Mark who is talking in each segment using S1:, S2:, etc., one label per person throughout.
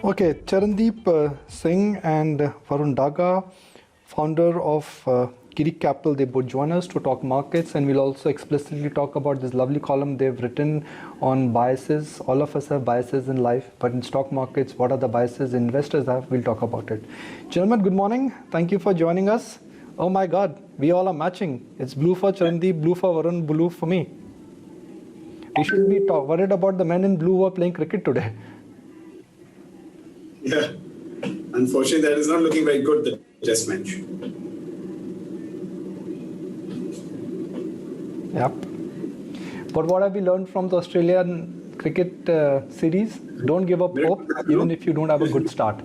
S1: Okay, Charandeep Singh and Varun Daga, founder of Girik Capital, they both join us to talk markets, and we'll also explicitly talk about this lovely column they've written on biases. All of us have biases in life, but in stock markets, what are the biases investors have? We'll talk about it. Gentlemen, good morning. Thank you for joining us. Oh my God, we all are matching. It's blue for Charandeep, blue for Varun, blue for me. We should be worried about the men in blue who are playing cricket today.
S2: Yeah, unfortunately, that is not looking very good, the test match.
S1: Yep. But what have we learned from the Australian cricket series? Don't give up hope, even if you don't have a good start.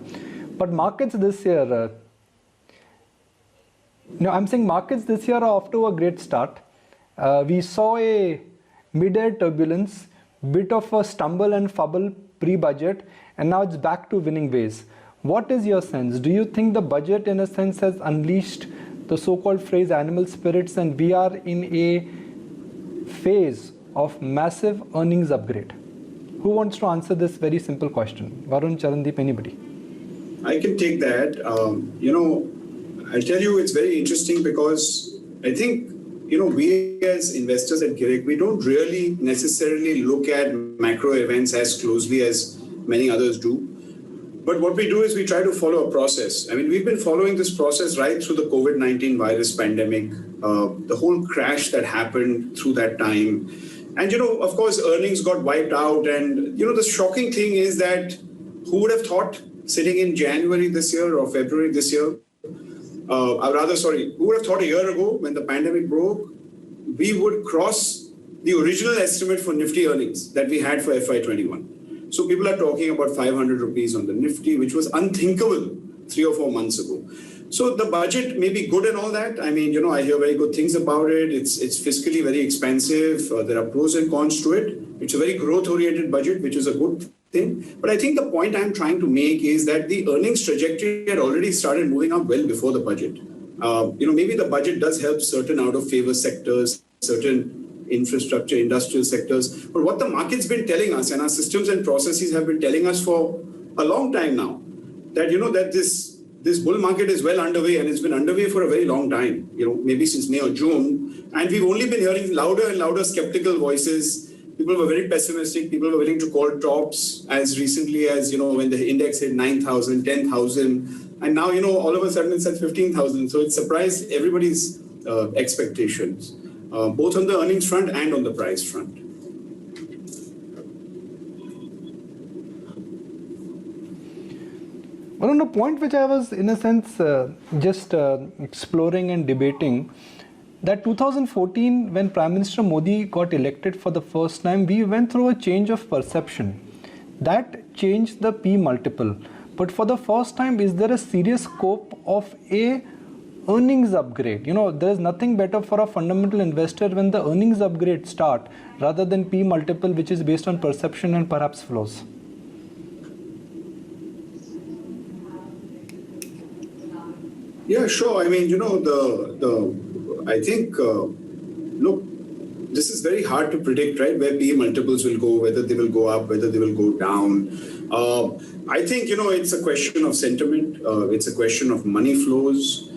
S1: But markets this year, I'm saying markets this year are off to a great start. We saw a mid-air turbulence, bit of a stumble and fumble pre-budget, and now it's back to winning ways. What is your sense? Do you think the budget in a sense has unleashed the so-called phrase animal spirits and we are in a phase of massive earnings upgrade? Who wants to answer this very simple question? Varun, Charandeep, anybody?
S2: I can take that. I'll tell you, it's very interesting because I think, we as investors at Girik, we don't really necessarily look at macro events as closely as many others do. But what we do is we try to follow a process. I mean, we've been following this process right through the COVID-19 virus pandemic, the whole crash that happened through that time. And, of course, earnings got wiped out. And, the shocking thing is that who would have thought sitting in January this year or February this year, who would have thought a year ago when the pandemic broke, we would cross the original estimate for Nifty earnings that we had for FY21. So people are talking about 500 rupees on the Nifty, which was unthinkable 3 or 4 months ago. So the budget may be good and all that. I mean, I hear very good things about it. It's fiscally very expensive. There are pros and cons to it. It's a very growth-oriented budget, which is a good thing. But I think the point I'm trying to make is that the earnings trajectory had already started moving up well before the budget. Maybe the budget does help certain out-of-favor sectors, certain infrastructure, industrial sectors. But what the market's been telling us and our systems and processes have been telling us for a long time now, that, that this bull market is well underway, and it's been underway for a very long time, maybe since May or June. And we've only been hearing louder and louder skeptical voices. People were very pessimistic. People were willing to call tops as recently as, when the index hit 9,000, 10,000. And now, all of a sudden it's at 15,000. So it surprised everybody's expectations, both on the earnings front and on the price front.
S1: Well, on a point which I was, in a sense, just exploring and debating, that 2014, when Prime Minister Modi got elected for the first time, we went through a change of perception. That changed the P multiple. But for the first time, is there a serious scope of a earnings upgrade? There is nothing better for a fundamental investor when the earnings upgrade start rather than P multiple, which is based on perception and perhaps flows.
S2: Yeah, sure. I mean, I think, look, this is very hard to predict, right? Where PE multiples will go, whether they will go up, whether they will go down. I think, it's a question of sentiment. It's a question of money flows.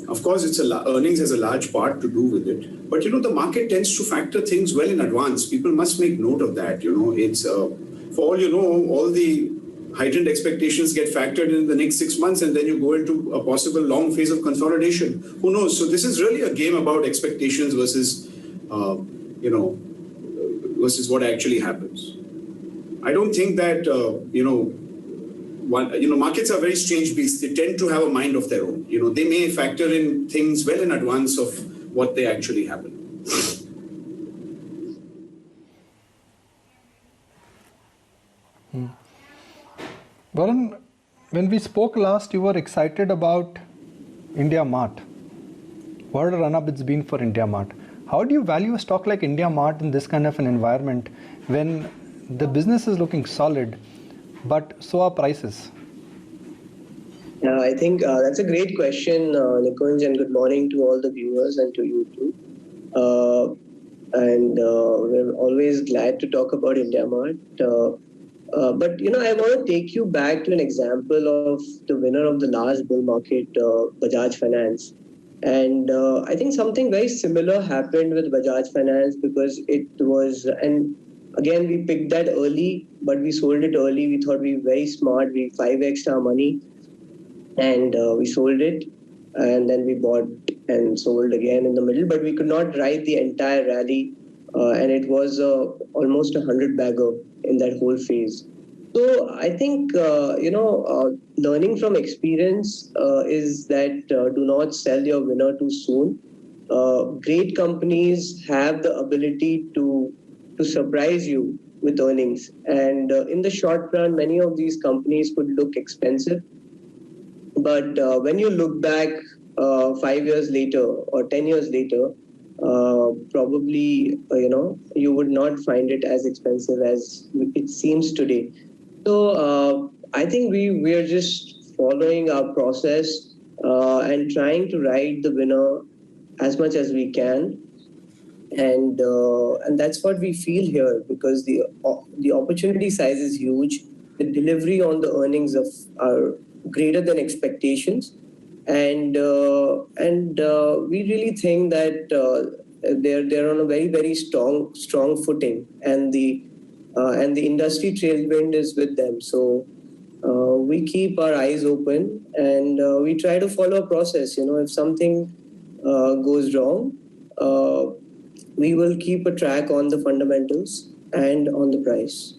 S2: Of course, earnings has a large part to do with it. But, the market tends to factor things well in advance. People must make note of that. It's, for all all the heightened expectations get factored in the next 6 months, and then you go into a possible long phase of consolidation. Who knows? So this is really a game about expectations versus, versus what actually happens. I don't think that, markets are very strange beasts. They tend to have a mind of their own. They may factor in things well in advance of what they actually happen.
S1: Varun, when we spoke last, you were excited about India Mart. What a run-up it's been for India Mart. How do you value a stock like India Mart in this kind of an environment when the business is looking solid, but so are prices?
S3: I think that's a great question, Nikunj, and good morning to all the viewers and to you too. And we're always glad to talk about India Mart. But I want to take you back to an example of the winner of the last bull market, Bajaj Finance. And I think something very similar happened with Bajaj Finance, because it was, and again, we picked that early, but we sold it early. We thought we were very smart. We 5x'd our money, and we sold it. And then we bought and sold again in the middle, but we could not ride the entire rally. And it was almost 100 bagger in that whole phase. So I think, learning from experience is that do not sell your winner too soon. Great companies have the ability to surprise you with earnings. And in the short run, many of these companies could look expensive. But when you look back 5 years later or 10 years later, probably, you would not find it as expensive as it seems today. So I think we are just following our process and trying to ride the winner as much as we can, and that's what we feel here, because the opportunity size is huge. The delivery on the earnings are greater than expectations, and we really think that they're on a very, very strong footing, and the industry tailwind is with them. So we keep our eyes open, and we try to follow a process. If something goes wrong, we will keep a track on the fundamentals and on the price.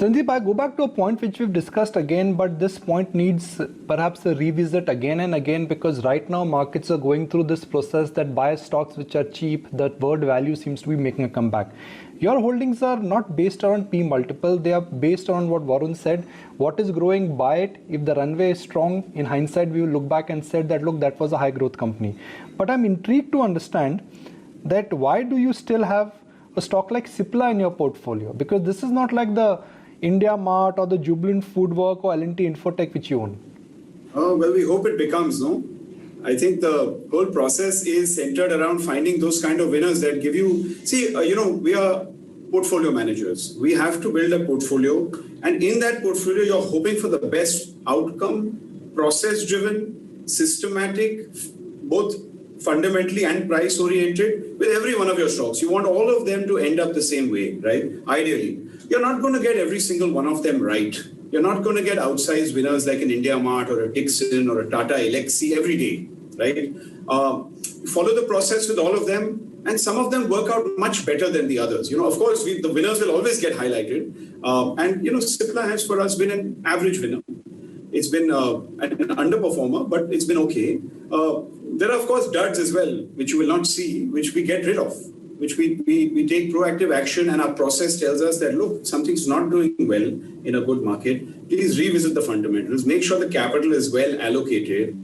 S1: Sandeep, I go back to a point which we've discussed again, but this point needs perhaps a revisit again and again, because right now markets are going through this process that buy stocks which are cheap, that word value seems to be making a comeback. Your holdings are not based around P multiple, they are based on what Varun said. What is growing, buy it. If the runway is strong, in hindsight, we will look back and said that, look, that was a high growth company. But I'm intrigued to understand that why do you still have a stock like Cipla in your portfolio? Because this is not like the India Mart or the Jubilant Foodwork or L&T Infotech which you own.
S2: Well, we hope it becomes, no? I think the whole process is centered around finding those kind of winners that give you... See, we are portfolio managers. We have to build a portfolio. And in that portfolio, you're hoping for the best outcome, process-driven, systematic, both fundamentally and price-oriented with every one of your stocks. You want all of them to end up the same way, right? Ideally. You're not going to get every single one of them right. You're not going to get outsized winners like an India Mart or a Dixon or a Tata Elxsi every day, right? Follow the process with all of them, and some of them work out much better than the others. Of course, the winners will always get highlighted. Cipla has for us been an average winner. It's been an underperformer, but it's been okay. There are, of course, duds as well, which you will not see, which we get rid of, which we take proactive action, and our process tells us that, look, something's not doing well in a good market. Please revisit the fundamentals, make sure the capital is well allocated,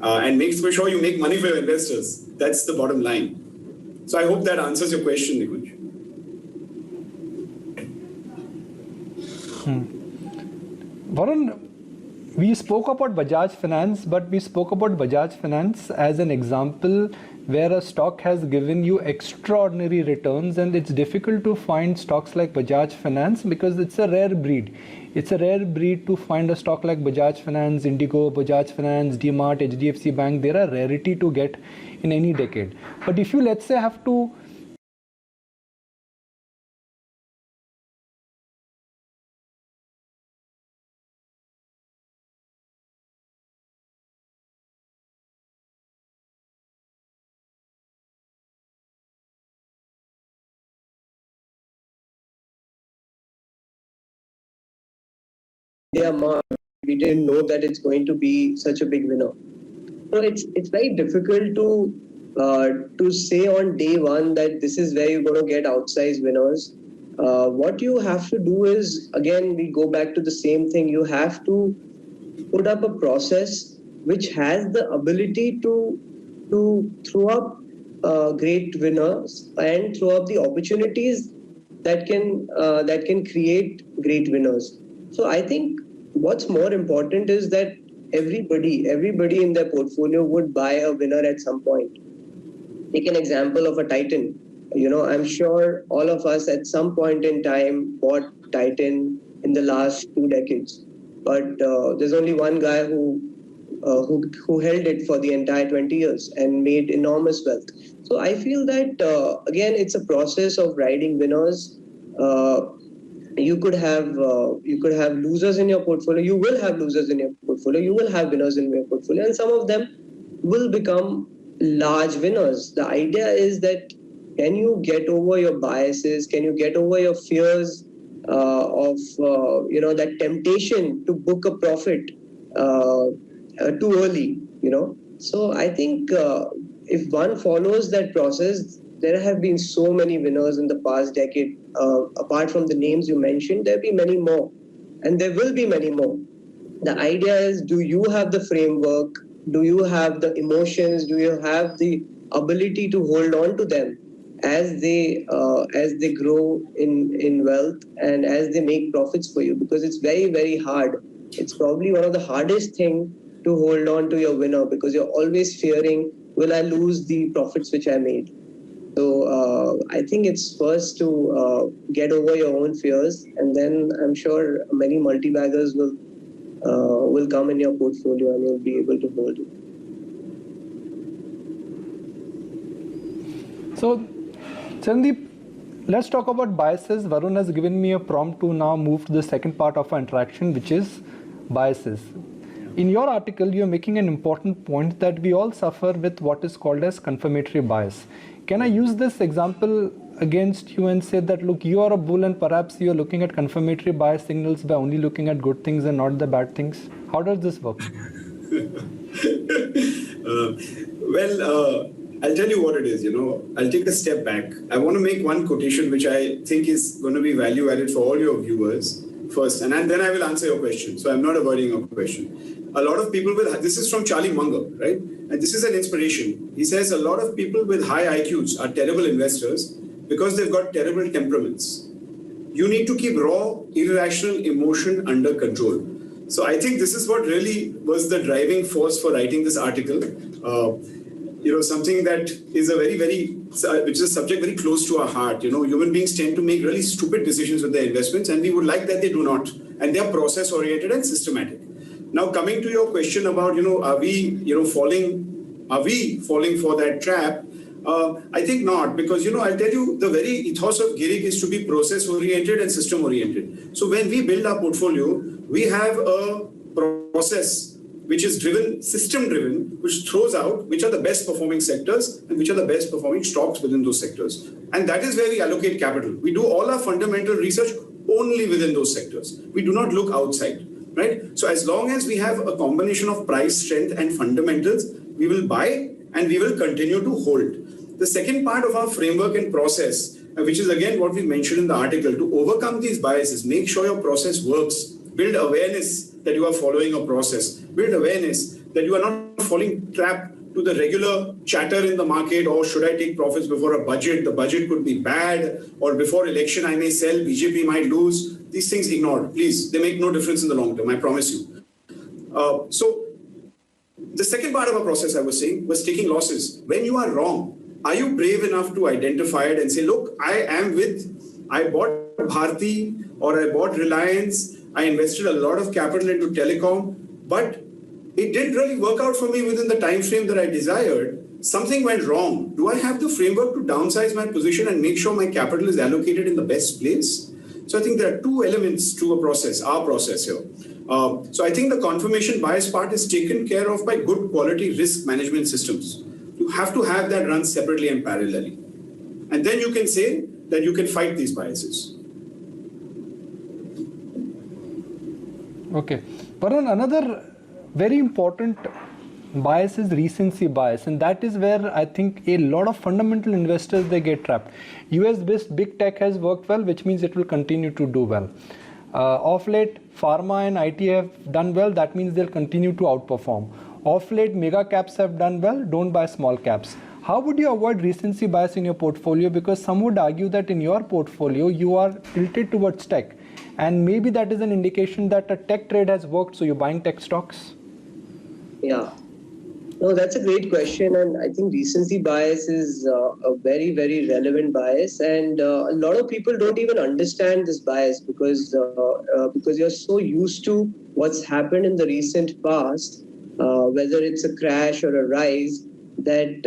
S2: and make sure you make money for your investors. That's the bottom line. So I hope that answers your question, Nikunj.
S1: Varun, we spoke about Bajaj Finance, but we spoke about Bajaj Finance as an example where a stock has given you extraordinary returns, and it's difficult to find stocks like Bajaj Finance because it's a rare breed. It's a rare breed to find a stock like Bajaj Finance, Indigo, Bajaj Finance, DMart, HDFC Bank. They're a rarity to get in any decade. But if you, let's say, have to
S3: India Mart, we didn't know that it's going to be such a big winner. So it's very difficult to say on day one that this is where you're going to get outsized winners. What you have to do is, again, we go back to the same thing. You have to put up a process which has the ability to throw up great winners and throw up the opportunities that can create great winners. So I think what's more important is that everybody in their portfolio would buy a winner at some point. Take an example of a Titan. I'm sure all of us at some point in time bought Titan in the last 2 decades, but there's only one guy who held it for the entire 20 years and made enormous wealth. So I feel that again, it's a process of riding winners. You could have losers in your portfolio. You will have losers in your portfolio. You will have winners in your portfolio, and some of them will become large winners. The idea is that, can you get over your biases? Can you get over your fears of that temptation to book a profit too early? So I think if one follows that process, there have been so many winners in the past decade. Apart from the names you mentioned, there'll be many more, and there will be many more. The idea is, do you have the framework? Do you have the emotions? Do you have the ability to hold on to them as they grow in wealth and as they make profits for you? Because it's very, very hard. It's probably one of the hardest thing to hold on to your winner, because you're always fearing, will I lose the profits which I made? So I think it's first to get over your own fears, and then I'm sure many multi-baggers will come in your portfolio and you'll be able to hold it.
S1: So, Charandeep, let's talk about biases. Varun has given me a prompt to now move to the second part of our interaction, which is biases. In your article, you're making an important point that we all suffer with what is called as confirmatory bias. Can I use this example against you and say that, look, you are a bull and perhaps you're looking at confirmatory bias signals by only looking at good things and not the bad things? How does this work?
S2: I'll tell you what it is. I'll take a step back. I want to make one quotation which I think is going to be value added for all your viewers first, and then I will answer your question. So I'm not avoiding your question. A lot of people this is from Charlie Munger, right? And this is an inspiration. He says a lot of people with high IQs are terrible investors because they've got terrible temperaments. You need to keep raw, irrational emotion under control. So I think this is what really was the driving force for writing this article. Something that is which is a subject very close to our heart. Human beings tend to make really stupid decisions with their investments, and we would like that they do not. And they are process oriented and systematic. Now, coming to your question about, are we falling for that trap? I think not, because, I'll tell you, the very ethos of Girik is to be process oriented and system oriented. So when we build our portfolio, we have a process which is system driven, which throws out which are the best performing sectors and which are the best performing stocks within those sectors. And that is where we allocate capital. We do all our fundamental research only within those sectors. We do not look outside. Right? So as long as we have a combination of price, strength, and fundamentals, we will buy and we will continue to hold. The second part of our framework and process, which is again what we mentioned in the article, to overcome these biases, make sure your process works, build awareness that you are following a process, build awareness that you are not falling trap to the regular chatter in the market, or should I take profits before a budget? The budget could be bad, or before election I may sell, BJP might lose. These things ignored, please. They make no difference in the long term, I promise you. So the second part of our process, I was saying, was taking losses. When you are wrong, are you brave enough to identify it and say, look, I bought Bharti or I bought Reliance, I invested a lot of capital into telecom, but it didn't really work out for me within the time frame that I desired. Something went wrong. Do I have the framework to downsize my position and make sure my capital is allocated in the best place? So I think there are two elements to our process here. So I think the confirmation bias part is taken care of by good quality risk management systems. You have to have that run separately and parallelly. And then you can say that you can fight these biases.
S1: Okay. Varun, another very important bias is recency bias, and that is where I think a lot of fundamental investors, they get trapped. US-based big tech has worked well, which means it will continue to do well. Of late, pharma and IT have done well, that means they'll continue to outperform. Of late, mega caps have done well, don't buy small caps. How would you avoid recency bias in your portfolio? Because some would argue that in your portfolio, you are tilted towards tech. And maybe that is an indication that a tech trade has worked, so you're buying tech stocks?
S3: Yeah. No, that's a great question, and I think recency bias is a very, very relevant bias, and a lot of people don't even understand this bias because you're so used to what's happened in the recent past, whether it's a crash or a rise, that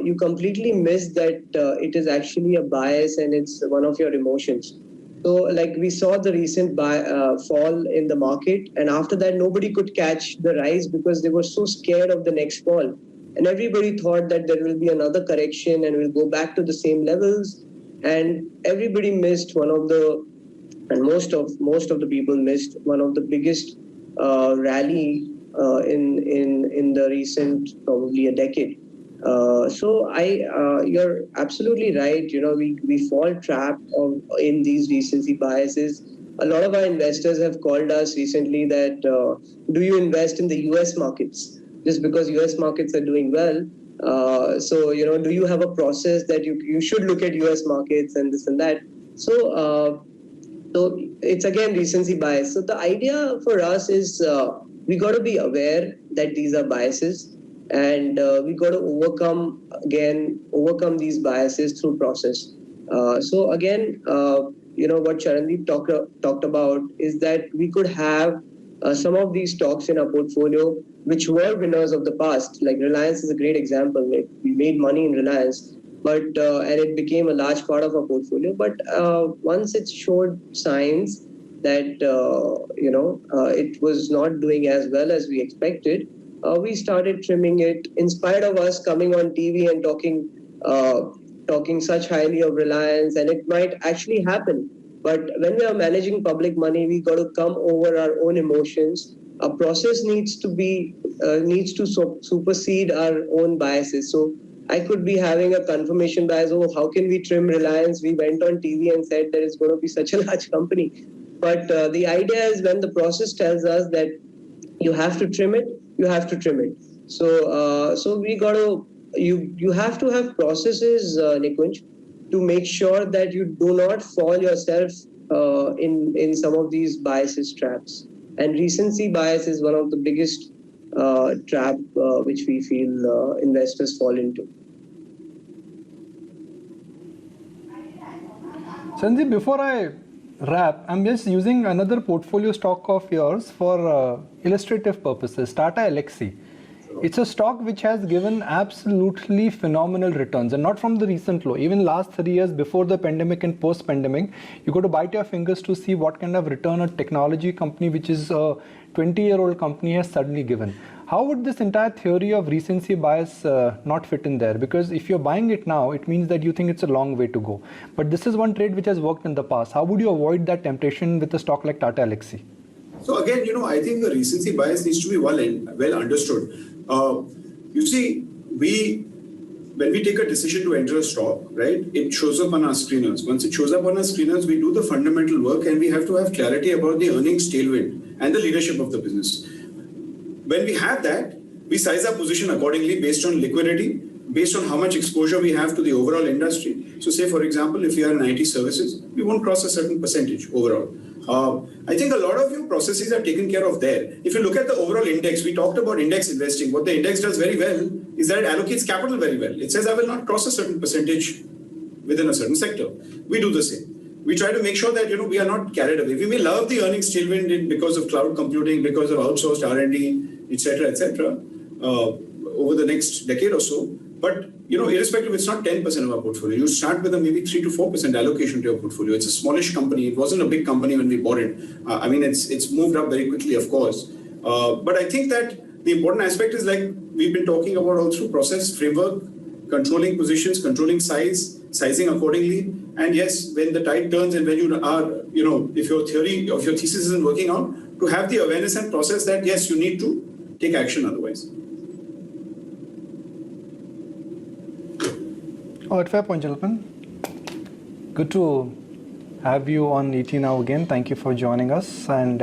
S3: you completely miss that it is actually a bias and it's one of your emotions. So, like we saw the recent fall in the market, and after that, nobody could catch the rise because they were so scared of the next fall. And everybody thought that there will be another correction and we'll go back to the same levels. And everybody missed one of the, and most of the people missed one of the biggest rally in the recent probably a decade. You're absolutely right. You know, we fall trapped in these recency biases. A lot of our investors have called us recently that do you invest in the U.S. markets just because U.S. markets are doing well? Do you have a process that you should look at U.S. markets and this and that? So it's again recency bias. So the idea for us is we got to be aware that these are biases, and we got to overcome these biases through process. What Charandeep talked about is that we could have some of these stocks in our portfolio which were winners of the past. Like Reliance is a great example. Like we made money in Reliance, but and it became a large part of our portfolio. But once it showed signs that it was not doing as well as we expected, we started trimming it. In spite of us coming on TV and talking such highly of Reliance, and it might actually happen. But when we are managing public money, we got to come over our own emotions. A process needs to supersede our own biases. So I could be having a confirmation bias. Oh, how can we trim Reliance? We went on TV and said that it's going to be such a large company. But the idea is when the process tells us that you have to trim it, you have to trim it. So we got to you have to have processes, Nikunj, to make sure that you do not fall yourself in some of these biases traps. And recency bias is one of the biggest trap which we feel investors fall into.
S1: Sanjeev, before I wrap, I'm just using another portfolio stock of yours for illustrative purposes, Tata Elxsi. It's a stock which has given absolutely phenomenal returns, and not from the recent low. Even last 3 years before the pandemic and post-pandemic, you got to bite your fingers to see what kind of return a technology company, which is a 20-year-old company, has suddenly given. How would this entire theory of recency bias not fit in there? Because if you're buying it now, it means that you think it's a long way to go. But this is one trade which has worked in the past. How would you avoid that temptation with a stock like Tata Elxsi?
S2: So again, I think the recency bias needs to be well understood. You see, when we take a decision to enter a stock, right, it shows up on our screeners. Once it shows up on our screeners, we do the fundamental work, and we have to have clarity about the earnings tailwind and the leadership of the business. When we have that, we size our position accordingly based on liquidity, based on how much exposure we have to the overall industry. So say, for example, if we are in IT services, we won't cross a certain percentage overall. I think a lot of your processes are taken care of there. If you look at the overall index, we talked about index investing. What the index does very well is that it allocates capital very well. It says, I will not cross a certain percentage within a certain sector. We do the same. We try to make sure that we are not carried away. We may love the earnings tailwind because of cloud computing, because of outsourced R&D, etc., over the next decade or so. But irrespective, it's not 10% of our portfolio. You start with a maybe 3 to 4% allocation to your portfolio. It's a smallish company. It wasn't a big company when we bought it. It's moved up very quickly, of course. But I think that the important aspect is, like we've been talking about all through process, framework, controlling positions, controlling size, sizing accordingly. And yes, when the tide turns and when you are, if your theory of your thesis isn't working out, to have the awareness and process that, yes, you need to take action otherwise.
S1: Oh, fair point, gentlemen. Good to have you on ET Now again. Thank you for joining us. And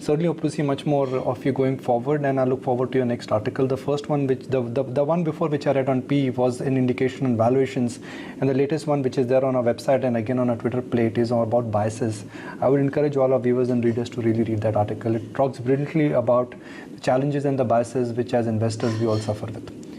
S1: certainly hope to see much more of you going forward, and I look forward to your next article. The first one, which the one before which I read on PE was an indication on valuations, and the latest one, which is there on our website and again on our Twitter plate, is about biases. I would encourage all our viewers and readers to really read that article. It talks brilliantly about the challenges and the biases which as investors we all suffer with.